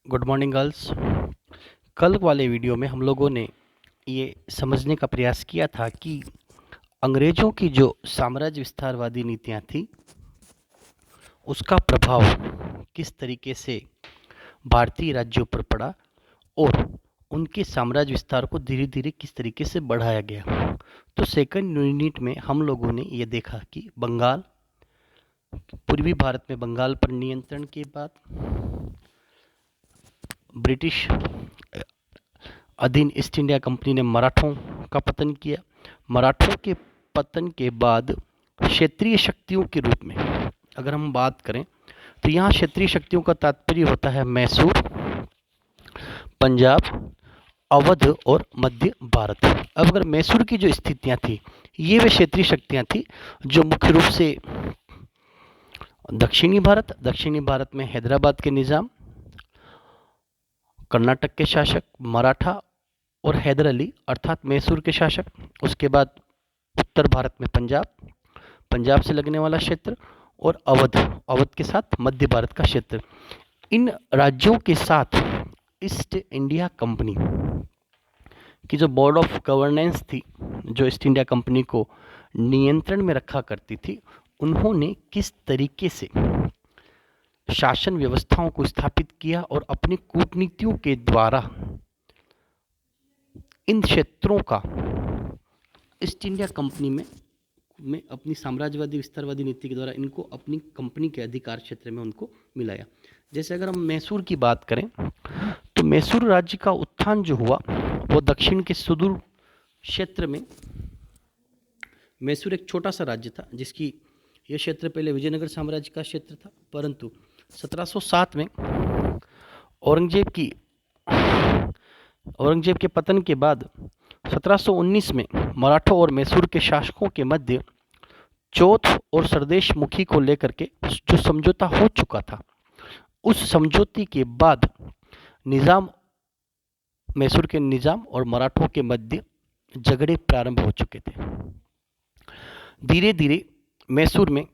Good morning girls. कल वाले video में हम लोगों ने ये समझने का प्रयास किया था कि अंग्रेज़ों की जो साम्राज्य विस्तारवादी नीतियाँ थी उसका प्रभाव किस तरीके से भारतीय राज्यों पर पड़ा और उनके साम्राज्य विस्तार को धीरे धीरे किस तरीके से बढ़ाया गया। तो सेकंड यूनिट में हम लोगों ने ये देखा कि बंगाल, पूर्वी भारत में बंगाल पर नियंत्रण के बाद ब्रिटिश अधीन ईस्ट इंडिया कंपनी ने मराठों का पतन किया। मराठों के पतन के बाद क्षेत्रीय शक्तियों के रूप में अगर हम बात करें तो यहाँ क्षेत्रीय शक्तियों का तात्पर्य होता है मैसूर, पंजाब, अवध और मध्य भारत। अब अगर मैसूर की जो स्थितियाँ थी ये वे क्षेत्रीय शक्तियाँ थी जो मुख्य रूप से दक्षिणी भारत में हैदराबाद के निज़ाम, कर्नाटक के शासक मराठा और हैदर अली अर्थात मैसूर के शासक, उसके बाद उत्तर भारत में पंजाब से लगने वाला क्षेत्र और अवध के साथ मध्य भारत का क्षेत्र। इन राज्यों के साथ ईस्ट इंडिया कंपनी की जो बोर्ड ऑफ गवर्नेंस थी, जो ईस्ट इंडिया कंपनी को नियंत्रण में रखा करती थी, उन्होंने किस तरीके से शासन व्यवस्थाओं को स्थापित किया और अपनी कूटनीतियों के द्वारा इन क्षेत्रों का ईस्ट इंडिया कंपनी में अपनी साम्राज्यवादी विस्तारवादी नीति के द्वारा इनको अपनी कंपनी के अधिकार क्षेत्र में उनको मिलाया। जैसे अगर हम मैसूर की बात करें तो मैसूर राज्य का उत्थान जो हुआ वो दक्षिण के सुदूर क्षेत्र में, मैसूर एक छोटा सा राज्य था जिसकी यह क्षेत्र पहले विजयनगर साम्राज्य का क्षेत्र था, परंतु 1707 में औरंगजेब के पतन के बाद 1719 में मराठों और मैसूर के शासकों के मध्य चौथ और सरदेश मुखी को लेकर के जो समझौता हो चुका था, उस समझौते के बाद मैसूर के निजाम और मराठों के मध्य झगड़े प्रारंभ हो चुके थे। धीरे धीरे मैसूर में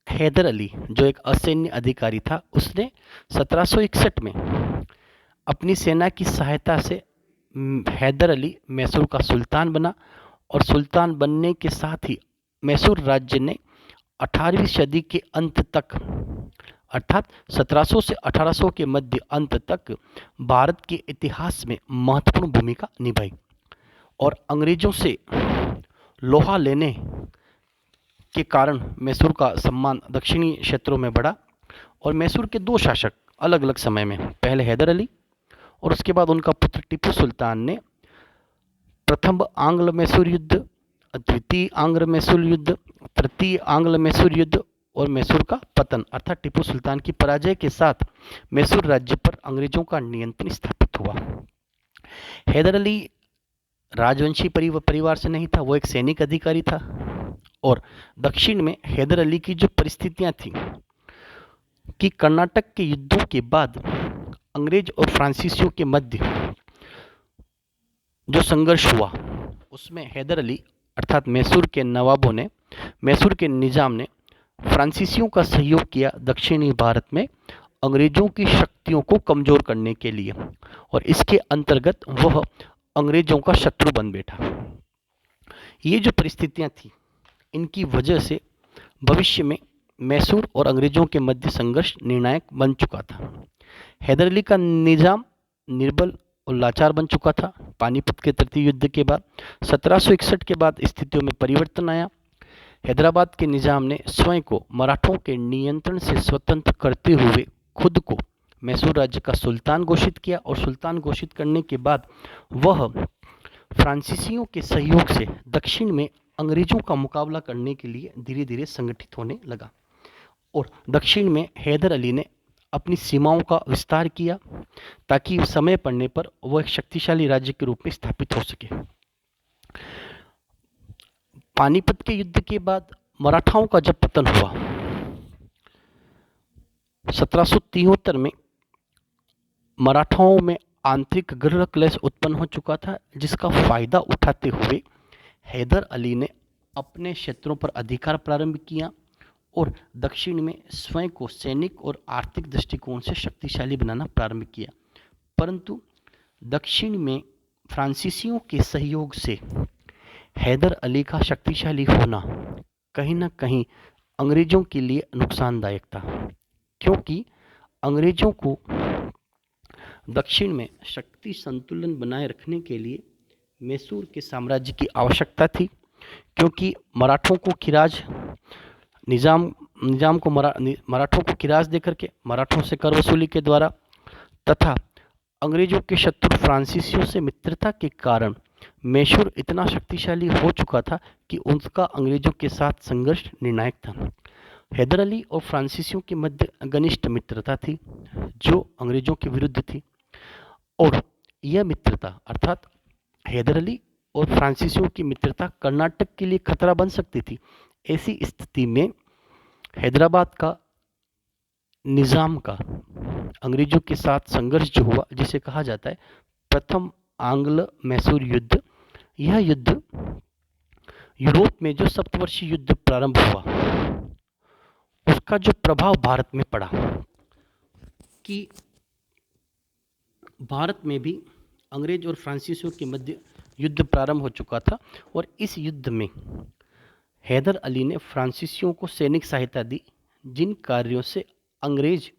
हैदर अली जो एक असैन्य अधिकारी था, उसने 1761 में अपनी सेना की सहायता से हैदर अली मैसूर का सुल्तान बना और सुल्तान बनने के साथ ही मैसूर राज्य ने 18वीं सदी के अंत तक अर्थात 1700 से 1800 के मध्य अंत तक भारत के इतिहास में महत्वपूर्ण भूमिका निभाई और अंग्रेजों से लोहा लेने के कारण मैसूर का सम्मान दक्षिणी क्षेत्रों में बढ़ा और मैसूर के दो शासक अलग अलग समय में, पहले हैदर अली और उसके बाद उनका पुत्र टीपू सुल्तान ने प्रथम आंग्ल मैसूर युद्ध, द्वितीय आंग्ल मैसूर युद्ध, तृतीय आंग्ल मैसूर युद्ध और मैसूर का पतन अर्थात टीपू सुल्तान की पराजय के साथ मैसूर राज्य पर अंग्रेजों का नियंत्रण स्थापित हुआ। हैदर अली राजवंशी परिवार से नहीं था, वो एक सैनिक अधिकारी था और दक्षिण में हैदर अली की जो परिस्थितियां थी कि कर्नाटक के युद्धों के बाद अंग्रेज और फ्रांसीसियों के मध्य जो संघर्ष हुआ उसमें हैदर अली अर्थात मैसूर के नवाबों ने, मैसूर के निजाम ने फ्रांसीसियों का सहयोग किया दक्षिणी भारत में अंग्रेजों की शक्तियों को कमजोर करने के लिए और इसके अंतर्गत वह अंग्रेजों का शत्रु बन बैठा। ये जो परिस्थितियां थी इनकी वजह से भविष्य में मैसूर और अंग्रेजों के मध्य संघर्ष निर्णायक बन चुका था। हैदर अली का निजाम निर्बल और लाचार बन चुका था। पानीपत के तृतीय युद्ध के बाद 1761 के बाद स्थितियों में परिवर्तन आया। हैदराबाद के निजाम ने स्वयं को मराठों के नियंत्रण से स्वतंत्र करते हुए खुद को मैसूर राज्य का सुल्तान घोषित किया और सुल्तान घोषित करने के बाद वह फ्रांसीसियों के सहयोग से दक्षिण में अंग्रेजों का मुकाबला करने के लिए धीरे धीरे संगठित होने लगा और दक्षिण में हैदर अली ने अपनी सीमाओं का विस्तार किया ताकि समय पड़ने पर वह एक शक्तिशाली राज्य के रूप में स्थापित हो सके। पानीपत के युद्ध के बाद मराठाओं का जब पतन हुआ 1773 में, मराठाओं में आंतरिक गृह क्लेश उत्पन्न हो चुका था जिसका फायदा उठाते हुए हैदर अली ने अपने क्षेत्रों पर अधिकार प्रारंभ किया और दक्षिण में स्वयं को सैनिक और आर्थिक दृष्टिकोण से शक्तिशाली बनाना प्रारंभ किया। परंतु दक्षिण में फ्रांसीसियों के सहयोग से हैदर अली का शक्तिशाली होना कहीं न कहीं अंग्रेजों के लिए नुकसानदायक था, क्योंकि अंग्रेजों को दक्षिण में शक्ति संतुलन बनाए रखने के लिए मैसूर के साम्राज्य की आवश्यकता थी, क्योंकि मराठों को खिराज निजाम को मराठों को खिराज देकर के मराठों से कर वसूली के द्वारा तथा अंग्रेजों के शत्रु फ्रांसीसियों से मित्रता के कारण मैसूर इतना शक्तिशाली हो चुका था कि उनका अंग्रेजों के साथ संघर्ष निर्णायक था। हैदर अली और फ्रांसीसियों के मध्य घनिष्ठ मित्रता थी जो अंग्रेजों के विरुद्ध थी, और यह मित्रता अर्थात हैदर अली और फ्रांसीसियों की मित्रता कर्नाटक के लिए खतरा बन सकती थी। ऐसी स्थिति में हैदराबाद का निजाम का अंग्रेजों के साथ संघर्ष जो हुआ, जिसे कहा जाता है प्रथम आंग्ल मैसूर युद्ध, यह युद्ध यूरोप में जो सप्तवर्षीय युद्ध प्रारंभ हुआ उसका जो प्रभाव भारत में पड़ा कि भारत में भी अंग्रेज और फ्रांसीसियों के मध्य युद्ध प्रारंभ हो चुका था, और इस युद्ध में हैदर अली ने फ्रांसीसियों को सैनिक सहायता दी, जिन कार्यों से अंग्रेज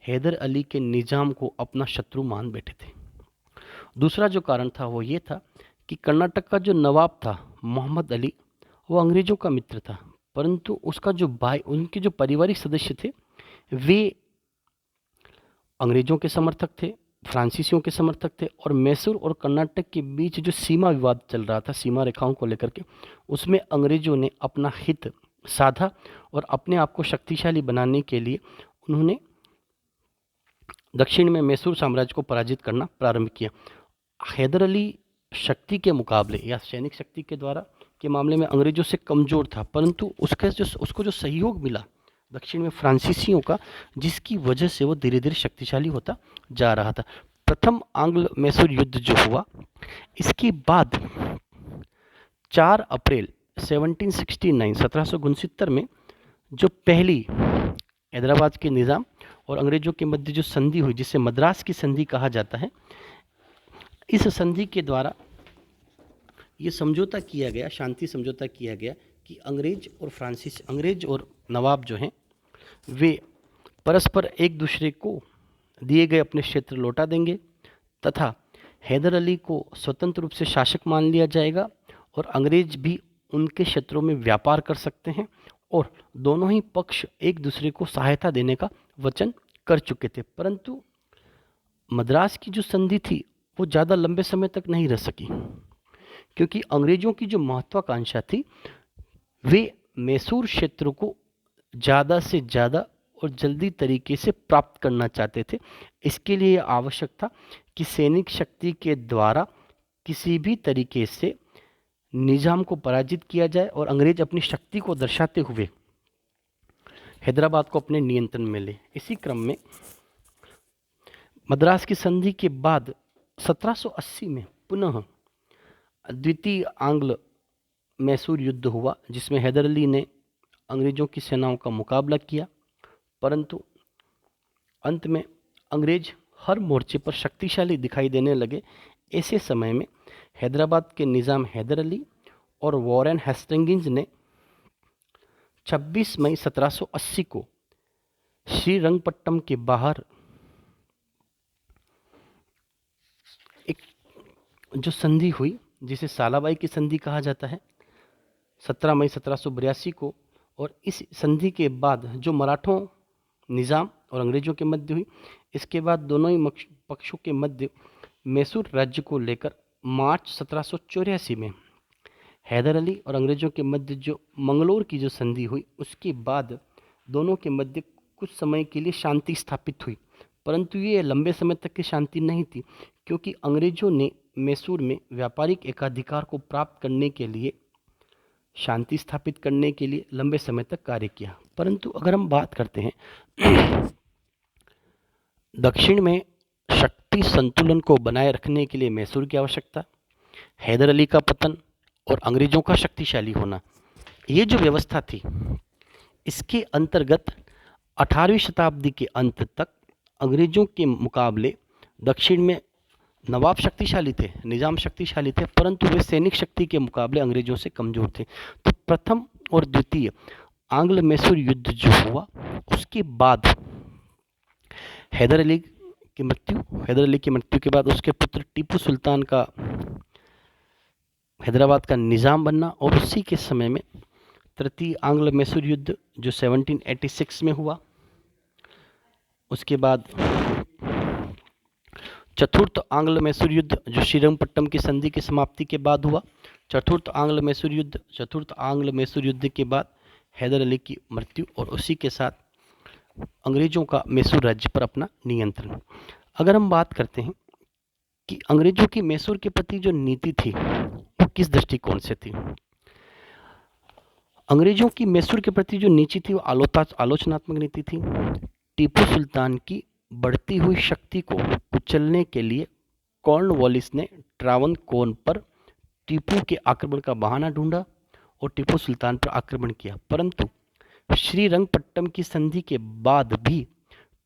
हैदर अली के निजाम को अपना शत्रु मान बैठे थे। दूसरा जो कारण था वो ये था कि कर्नाटक का जो नवाब था मोहम्मद अली, वो अंग्रेजों का मित्र था, परंतु उसका जो भाई, उनके जो पारिवारिक सदस्य थे वे अंग्रेजों के समर्थक थे, फ्रांसीसियों के समर्थक थे, और मैसूर और कर्नाटक के बीच जो सीमा विवाद चल रहा था सीमा रेखाओं को लेकर के, उसमें अंग्रेजों ने अपना हित साधा और अपने आप को शक्तिशाली बनाने के लिए उन्होंने दक्षिण में मैसूर साम्राज्य को पराजित करना प्रारंभ किया। हैदर अली शक्ति के मुकाबले या सैनिक शक्ति के द्वारा के मामले में अंग्रेजों से कमज़ोर था, परंतु उसको जो सहयोग मिला दक्षिण में फ्रांसीसियों का, जिसकी वजह से वो धीरे धीरे शक्तिशाली होता जा रहा था। प्रथम आंग्ल मैसूर युद्ध जो हुआ, इसके बाद 4 अप्रैल 1769 में जो पहली हैदराबाद के निज़ाम और अंग्रेजों के मध्य जो संधि हुई, जिसे मद्रास की संधि कहा जाता है, इस संधि के द्वारा ये समझौता किया गया, शांति समझौता किया गया कि अंग्रेज और नवाब जो हैं वे परस्पर एक दूसरे को दिए गए अपने क्षेत्र लौटा देंगे तथा हैदर अली को स्वतंत्र रूप से शासक मान लिया जाएगा, और अंग्रेज भी उनके क्षेत्रों में व्यापार कर सकते हैं, और दोनों ही पक्ष एक दूसरे को सहायता देने का वचन कर चुके थे। परंतु मद्रास की जो संधि थी वो ज़्यादा लंबे समय तक नहीं रह सकी, क्योंकि अंग्रेजों की जो महत्वाकांक्षा थी वे मैसूर क्षेत्र को ज़्यादा से ज़्यादा और जल्दी तरीके से प्राप्त करना चाहते थे। इसके लिए आवश्यक था कि सैनिक शक्ति के द्वारा किसी भी तरीके से निजाम को पराजित किया जाए और अंग्रेज अपनी शक्ति को दर्शाते हुए हैदराबाद को अपने नियंत्रण में ले। इसी क्रम में मद्रास की संधि के बाद 1780 में पुनः द्वितीय आंग्ल मैसूर युद्ध हुआ, जिसमें हैदर अली ने अंग्रेजों की सेनाओं का मुकाबला किया, परंतु अंत में अंग्रेज हर मोर्चे पर शक्तिशाली दिखाई देने लगे। ऐसे समय में हैदराबाद के निज़ाम हैदर अली और वॉरेन हेस्टिंग्स ने 26 मई 1780 को श्रीरंगपट्टम के बाहर एक जो संधि हुई, जिसे सालाबाई की संधि कहा जाता है, 17 मई 1782 को, और इस संधि के बाद जो मराठों निज़ाम और अंग्रेजों के मध्य हुई, इसके बाद दोनों ही पक्षों के मध्य मैसूर राज्य को लेकर मार्च 1784 में हैदर अली और अंग्रेजों के मध्य जो मंगलोर की जो संधि हुई, उसके बाद दोनों के मध्य कुछ समय के लिए शांति स्थापित हुई, परंतु ये लंबे समय तक की शांति नहीं थी, क्योंकि अंग्रेजों ने मैसूर में व्यापारिक एकाधिकार को प्राप्त करने के लिए, शांति स्थापित करने के लिए लंबे समय तक कार्य किया। परंतु अगर हम बात करते हैं दक्षिण में शक्ति संतुलन को बनाए रखने के लिए मैसूर की आवश्यकता, हैदर अली का पतन और अंग्रेजों का शक्तिशाली होना, ये जो व्यवस्था थी, इसके अंतर्गत 18वीं शताब्दी के अंत तक अंग्रेजों के मुकाबले दक्षिण में नवाब शक्तिशाली थे, निज़ाम शक्तिशाली थे, परंतु वे सैनिक शक्ति के मुकाबले अंग्रेजों से कमज़ोर थे। तो प्रथम और द्वितीय आंग्ल मैसूर युद्ध जो हुआ, उसके बाद हैदर अली की मृत्यु के बाद उसके पुत्र टीपू सुल्तान का हैदराबाद का निज़ाम बनना, और उसी के समय में तृतीय आंग्ल मैसूर युद्ध जो 1786 में हुआ। उसके बाद चतुर्थ आंग्ल मैसूर युद्ध जो श्रीरंगपट्टम की संधि की समाप्ति के बाद हुआ। चतुर्थ आंग्ल मैसूर युद्ध के बाद हैदर अली की मृत्यु, और उसी के साथ अंग्रेजों का मैसूर राज्य पर अपना नियंत्रण। अगर हम बात करते हैं कि अंग्रेजों की मैसूर के प्रति जो नीति थी वो किस दृष्टिकोण से थी। अंग्रेजों की मैसूर के प्रति जो नीति थी वो आलोचनात्मक नीति थी। टीपू सुल्तान की बढ़ती हुई शक्ति को कुचलने के लिए कॉर्नवालिस ने ट्रावनकोर पर टीपू के आक्रमण का बहाना ढूंढा और टीपू सुल्तान पर आक्रमण किया, परंतु श्रीरंगपट्टम की संधि के बाद भी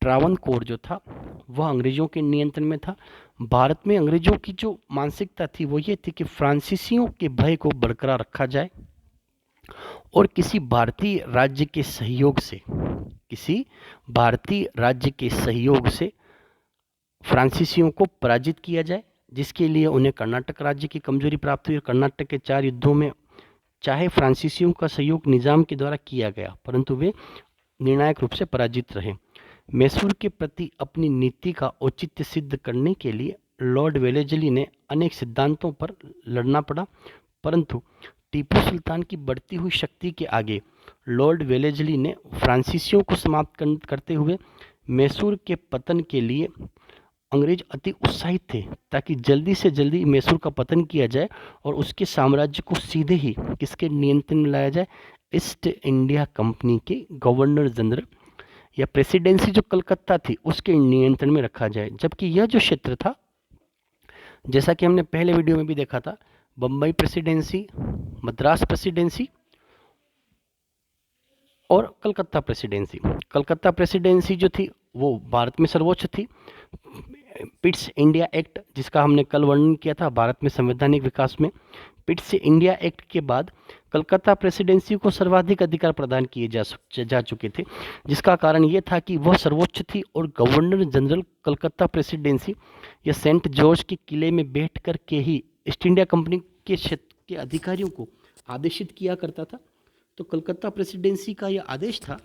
ट्रावनकोर जो था वह अंग्रेजों के नियंत्रण में था। भारत में अंग्रेजों की जो मानसिकता थी वो ये थी कि फ्रांसीसियों के भय को बरकरार रखा जाए और किसी भारतीय राज्य के सहयोग से फ्रांसीसियों को पराजित किया जाए, जिसके लिए उन्हें कर्नाटक राज्य की कमजोरी प्राप्त हुई। कर्नाटक के 4 युद्धों में चाहे फ्रांसीसियों का सहयोग निज़ाम के द्वारा किया गया, परंतु वे निर्णायक रूप से पराजित रहे। मैसूर के प्रति अपनी नीति का औचित्य सिद्ध करने के लिए लॉर्ड वेलेस्ली ने अनेक सिद्धांतों पर लड़ना पड़ा, परंतु टीपू सुल्तान की बढ़ती हुई शक्ति के आगे लॉर्ड वेलेस्ली ने फ्रांसीसियों को समाप्त करते हुए मैसूर के पतन के लिए अंग्रेज अति उत्साहित थे, ताकि जल्दी से जल्दी मैसूर का पतन किया जाए और उसके साम्राज्य को सीधे ही किसके नियंत्रण में लाया जाए, ईस्ट इंडिया कंपनी के गवर्नर जनरल या प्रेसिडेंसी जो कलकत्ता थी उसके नियंत्रण में रखा जाए। जबकि यह जो क्षेत्र था, जैसा कि हमने पहले वीडियो में भी देखा था, बम्बई प्रेसिडेंसी, मद्रास प्रेसिडेंसी और कलकत्ता प्रेसिडेंसी जो थी वो भारत में सर्वोच्च थी। पिट्स इंडिया एक्ट, जिसका हमने कल वर्णन किया था भारत में संवैधानिक विकास में, पिट्स इंडिया एक्ट के बाद कलकत्ता प्रेसिडेंसी को सर्वाधिक अधिकार प्रदान किए जा चुके थे, जिसका कारण ये था कि वह सर्वोच्च थी और गवर्नर जनरल कलकत्ता प्रेसिडेंसी या सेंट जॉर्ज के किले में बैठ कर के ही ईस्ट इंडिया कंपनी के क्षेत्र के अधिकारियों को आदेशित किया करता था। तो कलकत्ता प्रेसिडेंसी का यह आदेश था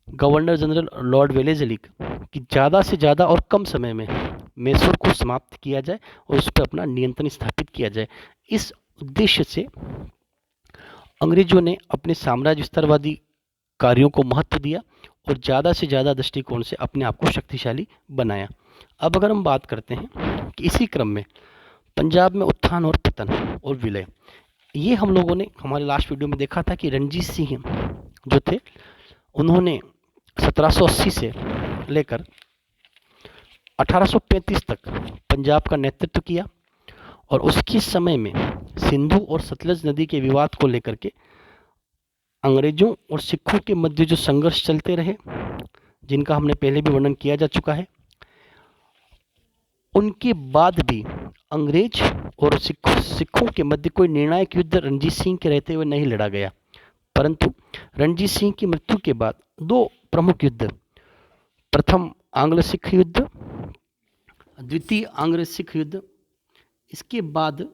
गवर्नर जनरल लॉर्ड वेलेस्ली कि ज़्यादा से ज़्यादा और कम समय में मैसूर को समाप्त किया जाए और उस पर अपना नियंत्रण स्थापित किया जाए। इस उद्देश्य से अंग्रेजों ने अपने साम्राज्य विस्तारवादी कार्यों को महत्व दिया और ज़्यादा से ज़्यादा दृष्टिकोण से अपने आप को शक्तिशाली बनाया। अब अगर हम बात करते हैं कि इसी क्रम में पंजाब में उत्थान और पतन और विलय, ये हम लोगों ने हमारे लास्ट वीडियो में देखा था कि रणजीत सिंह जो थे उन्होंने 1780 से लेकर 1835 तक पंजाब का नेतृत्व किया और उसके समय में सिंधु और सतलज नदी के विवाद को लेकर के अंग्रेजों और सिखों के मध्य जो संघर्ष चलते रहे, जिनका हमने पहले भी वर्णन किया जा चुका है, उनके बाद भी अंग्रेज और सिखों के मध्य कोई निर्णायक युद्ध रणजीत सिंह के रहते हुए नहीं लड़ा गया। परंतु रणजीत सिंह की मृत्यु के बाद 2 प्रमुख युद्ध, प्रथम आंग्ल सिख युद्ध, द्वितीय आंग्ल सिख युद्ध, इसके बाद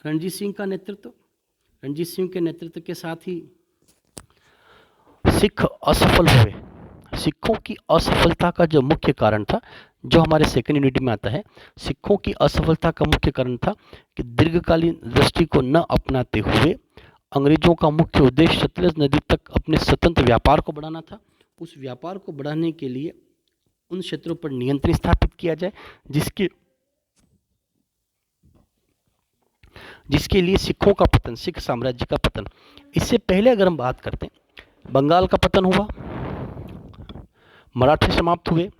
रणजीत सिंह के नेतृत्व के साथ ही सिख असफल हुए। सिखों की असफलता का जो मुख्य कारण था, जो हमारे सेकंड यूनिट में आता है, सिखों की असफलता का मुख्य कारण था कि दीर्घकालीन दृष्टि को न अपनाते हुए अंग्रेजों का मुख्य उद्देश्य सतलज नदी तक अपने स्वतंत्र व्यापार को बढ़ाना था। उस व्यापार को बढ़ाने के लिए उन क्षेत्रों पर नियंत्रण स्थापित किया जाए जिसके लिए सिखों का पतन, सिख साम्राज्य का पतन। इससे पहले अगर हम बात करते हैं, बंगाल का पतन हुआ, मराठे समाप्त हुए,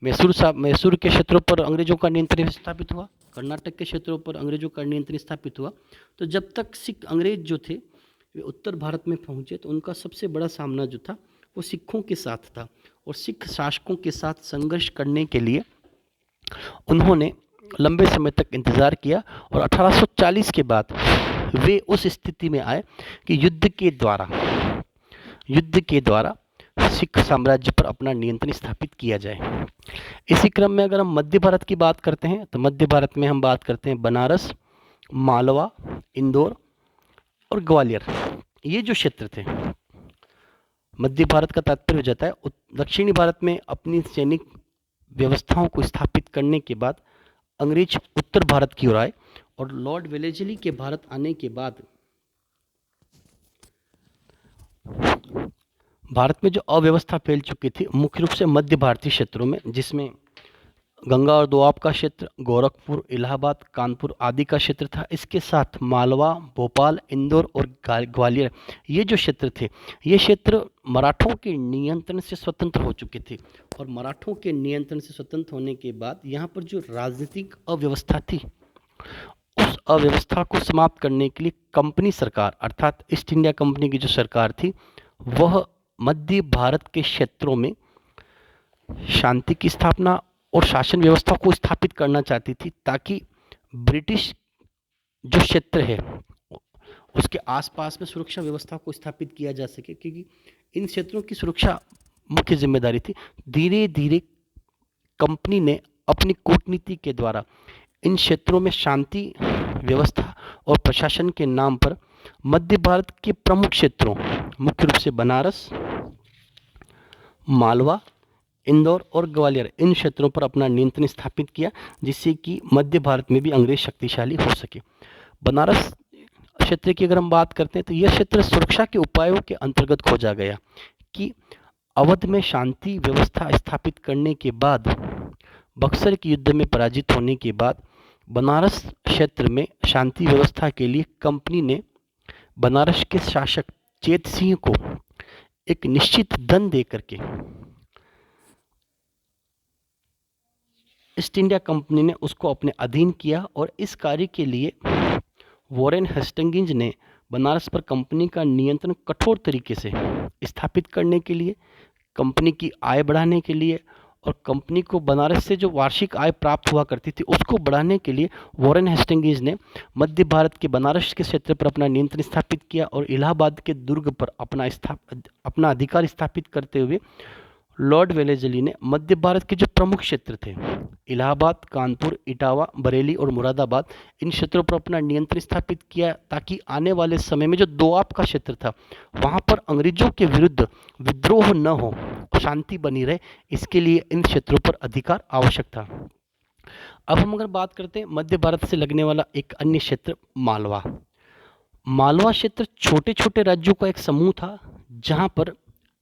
मैसूर के क्षेत्रों पर अंग्रेजों का नियंत्रण स्थापित हुआ, कर्नाटक के क्षेत्रों पर अंग्रेजों का नियंत्रण स्थापित हुआ। तो जब तक सिख अंग्रेज जो थे वे उत्तर भारत में पहुँचे तो उनका सबसे बड़ा सामना जो था वो सिखों के साथ था, और सिख शासकों के साथ संघर्ष करने के लिए उन्होंने लंबे समय तक इंतज़ार किया, और 1840 के बाद वे उस स्थिति में आए कि युद्ध के द्वारा सिख साम्राज्य पर अपना नियंत्रण स्थापित किया जाए। इसी क्रम में अगर हम मध्य भारत की बात करते हैं तो मध्य भारत में हम बात करते हैं बनारस, मालवा, इंदौर और ग्वालियर। ये जो क्षेत्र थे, मध्य भारत का तात्पर्य हो जाता है दक्षिणी भारत में अपनी सैनिक व्यवस्थाओं को स्थापित करने के बाद अंग्रेज उत्तर भारत की ओर आए, और लॉर्ड वेलेस्ली के भारत आने के बाद भारत में जो अव्यवस्था फैल चुकी थी मुख्य रूप से मध्य भारतीय क्षेत्रों में, जिसमें गंगा और दोआब का क्षेत्र, गोरखपुर, इलाहाबाद, कानपुर आदि का क्षेत्र था। इसके साथ मालवा, भोपाल, इंदौर और ग्वालियर, ये जो क्षेत्र थे, ये क्षेत्र मराठों के नियंत्रण से स्वतंत्र हो चुके थे। और मराठों के नियंत्रण से स्वतंत्र होने के बाद यहाँ पर जो राजनीतिक अव्यवस्था थी, उस अव्यवस्था को समाप्त करने के लिए कंपनी सरकार अर्थात ईस्ट इंडिया कंपनी की जो सरकार थी, वह मध्य भारत के क्षेत्रों में शांति की स्थापना और शासन व्यवस्था को स्थापित करना चाहती थी, ताकि ब्रिटिश जो क्षेत्र है उसके आसपास में सुरक्षा व्यवस्था को स्थापित किया जा सके, क्योंकि इन क्षेत्रों की सुरक्षा मुख्य जिम्मेदारी थी। धीरे धीरे कंपनी ने अपनी कूटनीति के द्वारा इन क्षेत्रों में शांति व्यवस्था और प्रशासन के नाम पर मध्य भारत के प्रमुख क्षेत्रों, मुख्य रूप से बनारस, मालवा, इंदौर और ग्वालियर, इन क्षेत्रों पर अपना नियंत्रण स्थापित किया, जिससे कि मध्य भारत में भी अंग्रेज शक्तिशाली हो सके। बनारस क्षेत्र की अगर हम बात करते हैं तो यह क्षेत्र सुरक्षा के उपायों के अंतर्गत खोजा गया कि अवध में शांति व्यवस्था स्थापित करने के बाद, बक्सर के युद्ध में पराजित होने के बाद, बनारस क्षेत्र में शांति व्यवस्था के लिए कंपनी ने बनारस के शासक चेत सिंह को एक निश्चित दंड दे करके ईस्ट इंडिया कंपनी ने उसको अपने अधीन किया, और इस कार्य के लिए वॉरेन हेस्टिंग्स ने बनारस पर कंपनी का नियंत्रण कठोर तरीके से स्थापित करने के लिए, कंपनी की आय बढ़ाने के लिए और कंपनी को बनारस से जो वार्षिक आय प्राप्त हुआ करती थी उसको बढ़ाने के लिए वॉरेन हेस्टिंग्स ने मध्य भारत के बनारस के क्षेत्र पर अपना नियंत्रण स्थापित किया, और इलाहाबाद के दुर्ग पर अपना अधिकार स्थापित करते हुए लॉर्ड वेलेस्ली ने मध्य भारत के जो प्रमुख क्षेत्र थे, इलाहाबाद, कानपुर, इटावा, बरेली और मुरादाबाद, इन क्षेत्रों पर अपना नियंत्रण स्थापित किया, ताकि आने वाले समय में जो दोआब का क्षेत्र था वहाँ पर अंग्रेजों के विरुद्ध विद्रोह न हो, शांति बनी रहे, इसके लिए इन क्षेत्रों पर अधिकार आवश्यक था। अब हम अगर बात करते हैं मध्य भारत से लगने वाला एक अन्य क्षेत्र मालवा। मालवा क्षेत्र छोटे छोटे राज्यों का एक समूह था, जहाँ पर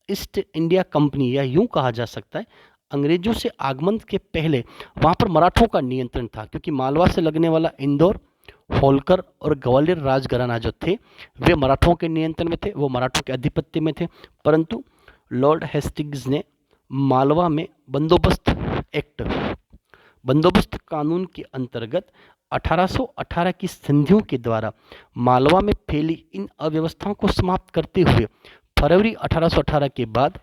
ईस्ट इंडिया कंपनी, या यूं कहा जा सकता है अंग्रेजों से आगमन के पहले वहाँ पर मराठों का नियंत्रण था, क्योंकि मालवा से लगने वाला इंदौर, होलकर और ग्वालियर राजघराना जो थे वे मराठों के नियंत्रण में थे, वो मराठों के आधिपत्य में थे। परंतु लॉर्ड हेस्टिंग्स ने मालवा में बंदोबस्त कानून के अंतर्गत 1818 की संधियों के द्वारा मालवा में फैली इन अव्यवस्थाओं को समाप्त करते हुए फरवरी 1818 के बाद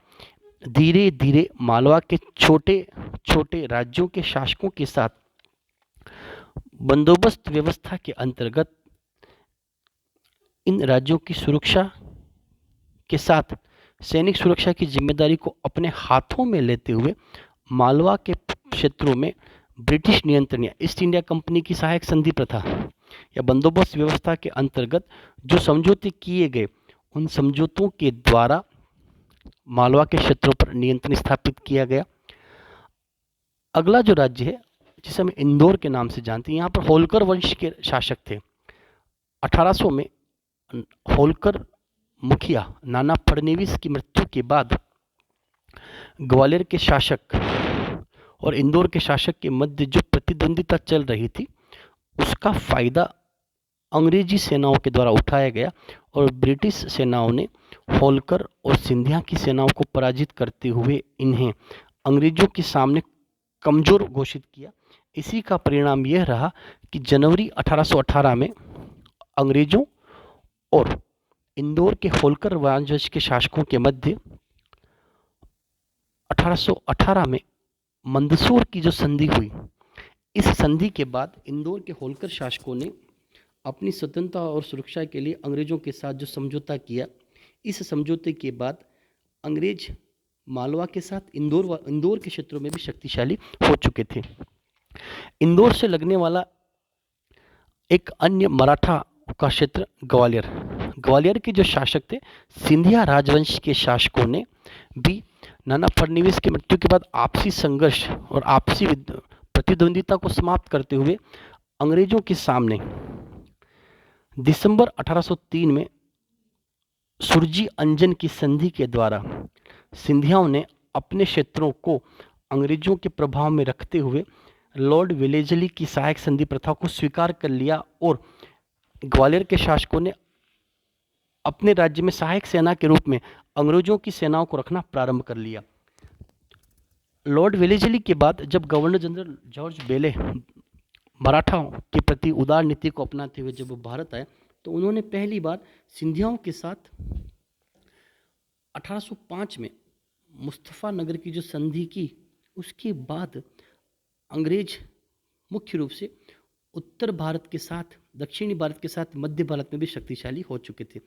धीरे धीरे मालवा के छोटे छोटे राज्यों के शासकों के साथ बंदोबस्त व्यवस्था के अंतर्गत इन राज्यों की सुरक्षा के साथ सैनिक सुरक्षा की जिम्मेदारी को अपने हाथों में लेते हुए मालवा के क्षेत्रों में ब्रिटिश नियंत्रण या ईस्ट इंडिया कंपनी की सहायक संधि प्रथा या बंदोबस्त व्यवस्था के अंतर्गत जो समझौते किए गए, उन समझौतों के द्वारा मालवा के क्षेत्रों पर नियंत्रण स्थापित किया गया। अगला जो राज्य है जिसे हम इंदौर के नाम से जानते हैं, यहाँ पर होलकर वंश के शासक थे। 1800 में होलकर मुखिया नाना फडणवीस की मृत्यु के बाद ग्वालियर के शासक और इंदौर के शासक के मध्य जो प्रतिद्वंदिता चल रही थी, उसका फायदा अंग्रेजी सेनाओं के द्वारा उठाया गया और ब्रिटिश सेनाओं ने होलकर और सिंधिया की सेनाओं को पराजित करते हुए इन्हें अंग्रेजों के सामने कमजोर घोषित किया। इसी का परिणाम यह रहा कि जनवरी 1818 में अंग्रेजों और इंदौर के होलकर राजवंश के शासकों के मध्य 1818 में मंदसौर की जो संधि हुई, इस संधि के बाद इंदौर के होलकर शासकों ने अपनी स्वतंत्रता और सुरक्षा के लिए अंग्रेजों के साथ जो समझौता किया, इस समझौते के बाद अंग्रेज मालवा के साथ इंदौर के क्षेत्रों में भी शक्तिशाली हो चुके थे। इंदौर से लगने वाला एक अन्य मराठा का क्षेत्र ग्वालियर, ग्वालियर के जो शासक थे सिंधिया राजवंश के शासकों ने भी नाना फडणवीस की मृत्यु के बाद आपसी संघर्ष और आपसी प्रतिद्वंदिता को समाप्त करते हुए अंग्रेजों के सामने दिसंबर 1803 में सुरजी अंजन की संधि के द्वारा सिंधियाओं ने अपने क्षेत्रों को अंग्रेजों के प्रभाव में रखते हुए लॉर्ड वेलेजली की सहायक संधि प्रथा को स्वीकार कर लिया और ग्वालियर के शासकों ने अपने राज्य में सहायक सेना के रूप में अंग्रेजों की सेनाओं को रखना प्रारंभ कर लिया। लॉर्ड वेलेजली के बाद जब गवर्नर जनरल जॉर्ज बेले मराठाओं के प्रति उदार नीति को अपनाते हुए जब वो भारत आए, तो उन्होंने पहली बार सिंधियाओं के साथ 1805 में मुस्तफ़ानगर की जो संधि की, उसके बाद अंग्रेज मुख्य रूप से उत्तर भारत के साथ, दक्षिणी भारत के साथ मध्य भारत में भी शक्तिशाली हो चुके थे।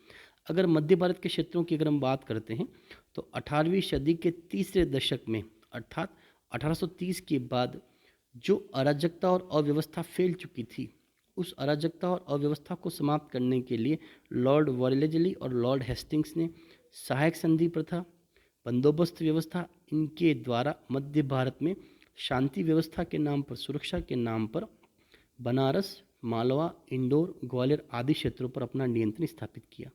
अगर मध्य भारत के क्षेत्रों की अगर हम बात करते हैं तो 18वीं सदी के तीसरे दशक में अर्थात 1830 के बाद जो अराजकता और अव्यवस्था फैल चुकी थी, उस अराजकता और अव्यवस्था को समाप्त करने के लिए लॉर्ड वेलेजली और लॉर्ड हेस्टिंग्स ने सहायक संधि प्रथा, बंदोबस्त व्यवस्था, इनके द्वारा मध्य भारत में शांति व्यवस्था के नाम पर, सुरक्षा के नाम पर बनारस, मालवा, इंदौर, ग्वालियर आदि क्षेत्रों पर अपना नियंत्रण स्थापित किया।